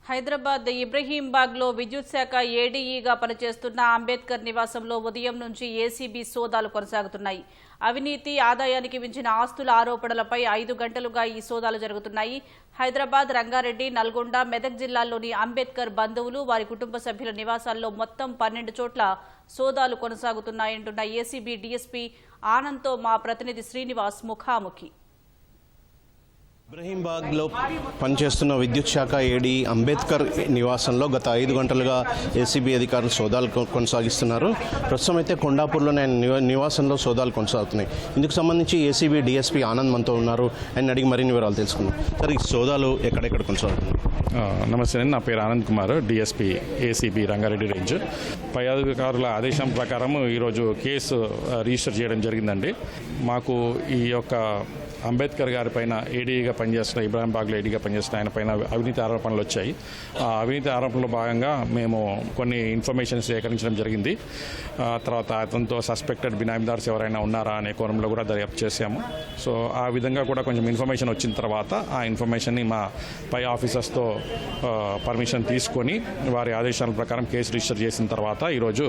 హైదరాబాద్ ఇబ్రహీంబాగ్లో విద్యుత్ శాఖ ఏడీఈగా పనిచేస్తున్న అంబేద్కర్ నివాసంలో ఉదయం నుంచి ఏసీబీ సోదాలు కొనసాగుతున్నాయి. అవినీతి, ఆదాయానికి మించిన ఆస్తుల ఆరోపణలపై 5 గంటలుగా ఈ సోదాలు జరుగుతున్నాయి. హైదరాబాద్, రంగారెడ్డి, నల్గొండ, మెదక్ జిల్లాల్లోని అంబేద్కర్ బంధువులు, వారి కుటుంబ సభ్యుల నివాసాల్లో మొత్తం 12 చోట్ల సోదాలు కొనసాగుతున్నాయంటున్న ఏసీబీ డీఎస్పీ ఆనంద్తో మా ప్రతినిధి శ్రీనివాస్ ముఖాముఖి. ఇబ్రహీంబాగ్లో పనిచేస్తున్న విద్యుత్ శాఖ ఏడీ అంబేద్కర్ నివాసంలో గత 5 గంటలుగా ఏసీబీ అధికారులు సోదాలు కొనసాగిస్తున్నారు. ప్రస్తుతం అయితే కొండాపూర్లోనే నివాసంలో సోదాలు కొనసాగుతున్నాయి. ఇందుకు సంబంధించి ఏసీబీ డీఎస్పీ ఆనంద్ మనతో ఉన్నారు. ఆయన అడిగి మరిన్ని వివరాలు తెలుసుకుందాం. సార్, ఈ సోదాలు ఎక్కడెక్కడ కొనసాగుతున్నాయి? నమస్తే అండి, నా పేరు Anand Kumar, DSP ACB Rangareddy range. పై అధికారుల ఆదేశం ప్రకారం ఈరోజు కేసు రిజిస్టర్ చేయడం జరిగిందండి. మాకు ఈ యొక్క అంబేద్కర్ గారి పైన ఏడీగా పనిచేస్తున్న, ఇబ్రహీంబాగ్లో ఏడీగా పనిచేస్తున్న ఆయన పైన అవినీతి ఆరోపణలు వచ్చాయి. ఆ అవినీతి ఆరోపణలో భాగంగా మేము కొన్ని ఇన్ఫర్మేషన్ సేకరించడం జరిగింది. తర్వాత అతనితో సస్పెక్టెడ్ బినామీదార్స్ ఎవరైనా ఉన్నారా అనే కోణంలో కూడా దర్యాప్తు చేశాము. సో ఆ విధంగా కూడా కొంచెం ఇన్ఫర్మేషన్ వచ్చిన తర్వాత ఆ ఇన్ఫర్మేషన్ని మా పై ఆఫీసర్స్తో పర్మిషన్ తీసుకొని వారి ఆదేశాల ప్రకారం కేసు రిజిస్టర్ చేసిన తర్వాత ఈరోజు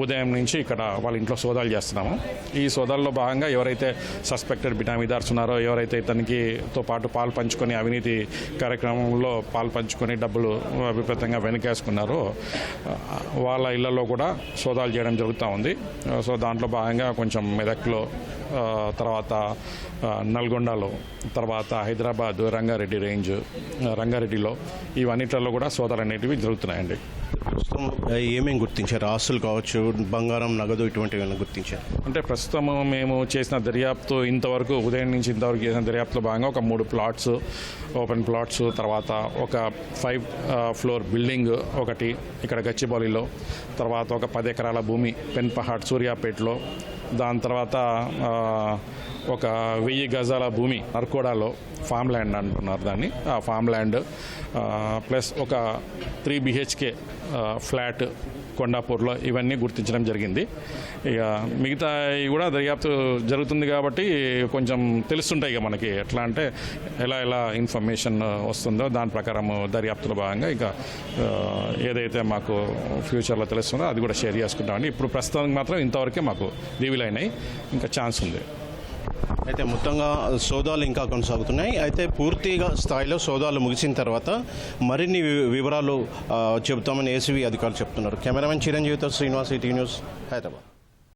ఉదయం నుంచి ఇక్కడ వాళ్ళ ఇంట్లో సోదాలు చేస్తున్నాము. ఈ సోదాల్లో భాగంగా ఎవరైతే సస్పెక్టెడ్ బినామీదార్స్ ఉన్నారో, ఎవరైతే ఇతనికితో పాటు పాలు పంచుకొని అవినీతి కార్యక్రమంలో పాలు పంచుకొని డబ్బులు విపరీతంగా వెనకేసుకున్నారో వాళ్ళ ఇళ్లలో కూడా సోదాలు చేయడం జరుగుతూ ఉంది. సో దాంట్లో భాగంగా కొంచెం మెదక్లో, తర్వాత నల్గొండలో, తర్వాత హైదరాబాద్, రంగారెడ్డి రేంజ్, రంగారెడ్డిలో ఇవన్నిట్లలో కూడా సోదాలు అనేటివి జరుగుతున్నాయండి. ప్రస్తుతం ఏమేమి గుర్తించారు? ఆస్తులు కావచ్చు, బంగారం, నగదు, ఇటువంటివి గుర్తించారు? అంటే ప్రస్తుతం మేము చేసిన దర్యాప్తు ఇంతవరకు, ఉదయం నుంచి ఇంతవరకు చేసిన దర్యాప్తులో భాగంగా ఒక 3 ప్లాట్స్, ఓపెన్ ప్లాట్స్, తర్వాత ఒక 5 ఫ్లోర్ బిల్డింగ్ ఒకటి ఇక్కడ గచ్చిబౌలిలో, తర్వాత ఒక 10 ఎకరాల భూమి పెన్పహాడ్ సూర్యాపేటలో, దాని తర్వాత ఒక 1000 గజాల భూమి నర్కోడాలో, ఫామ్ ల్యాండ్ అంటున్నారు దాన్ని, ఆ ఫామ్ ల్యాండ్ ప్లస్ ఒక 3 BHK ఫ్లాట్ కొండాపూర్లో, ఇవన్నీ గుర్తించడం జరిగింది. ఇక మిగతా కూడా దర్యాప్తు జరుగుతుంది కాబట్టి కొంచెం తెలుస్తుంటాయి. ఇక మనకి ఎట్లా అంటే ఎలా ఇన్ఫర్మేషన్ వస్తుందో దాని ప్రకారం దర్యాప్తులో భాగంగా ఇక ఏదైతే మాకు ఫ్యూచర్లో తెలుస్తుందో అది కూడా షేర్ చేసుకుంటామండి. ఇప్పుడు ప్రస్తుతానికి మాత్రం ఇంతవరకే మాకు రివీల్ అయినాయి, ఇంకా ఛాన్స్ ఉంది. అయితే మొత్తంగా సోదాలు ఇంకా కొనసాగుతున్నాయి. అయితే పూర్తిగా స్థాయిలో సోదాలు ముగిసిన తర్వాత మరిన్ని వివరాలు చెబుతామని ఏసీబీ అధికారులు చెప్తున్నారు. కెమెరామెన్ చిరంజీవితో శ్రీనివాస్, ఈటీవీ న్యూస్, హైదరాబాద్.